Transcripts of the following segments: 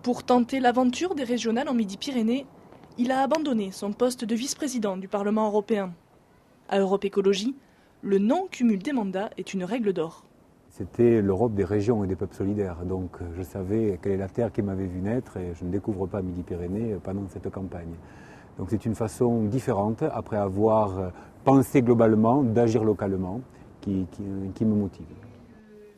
Pour tenter l'aventure des régionales en Midi-Pyrénées, il a abandonné son poste de vice-président du Parlement européen. À Europe Écologie, le non-cumul des mandats est une règle d'or. C'était l'Europe des régions et des peuples solidaires, donc je savais quelle est la terre qui m'avait vu naître et je ne découvre pas Midi-Pyrénées pendant cette campagne. Donc c'est une façon différente, après avoir pensé globalement, d'agir localement, qui me motive.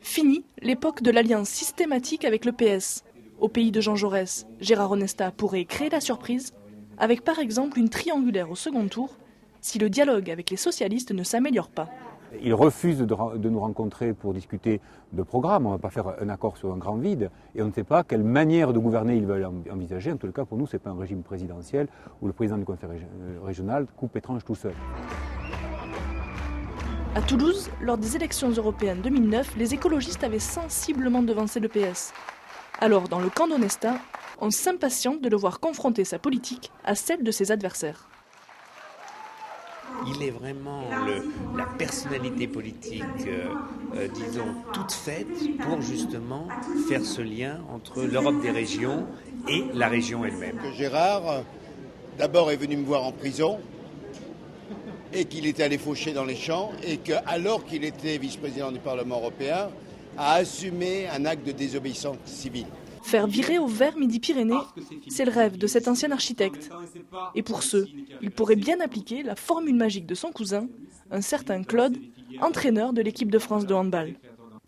Fini l'époque de l'alliance systématique avec le PS. Au pays de Jean Jaurès, Gérard Onesta pourrait créer la surprise, avec par exemple une triangulaire au second tour, si le dialogue avec les socialistes ne s'améliore pas. Ils refusent de nous rencontrer pour discuter de programme. On ne va pas faire un accord sur un grand vide. Et on ne sait pas quelle manière de gouverner ils veulent envisager. En tout cas, pour nous, ce n'est pas un régime présidentiel où le président du conseil régional coupe et tranche tout seul. À Toulouse, lors des élections européennes 2009, les écologistes avaient sensiblement devancé le PS. Alors, dans le camp d'Onesta, on s'impatiente de le voir confronter sa politique à celle de ses adversaires. Il est vraiment la personnalité politique, disons, toute faite pour justement faire ce lien entre l'Europe des régions et la région elle-même. Gérard, d'abord, est venu me voir en prison et qu'il était allé faucher dans les champs et qu'alors qu'il était vice-président du Parlement européen, a assumé un acte de désobéissance civile. Faire virer au vert Midi-Pyrénées, c'est le rêve de cet ancien architecte. Et pour ce, il pourrait bien appliquer la formule magique de son cousin, un certain Claude, entraîneur de l'équipe de France de handball.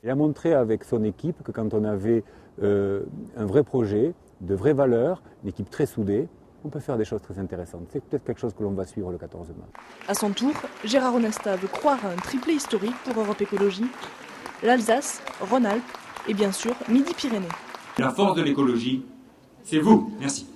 Il a montré avec son équipe que quand on avait un vrai projet, de vraies valeurs, une équipe très soudée, on peut faire des choses très intéressantes. C'est peut-être quelque chose que l'on va suivre le 14 mars. À son tour, Gérard Onesta veut croire à un triplé historique pour Europe Écologie, l'Alsace, Rhône-Alpes et bien sûr Midi-Pyrénées. La force de l'écologie, c'est vous. Merci.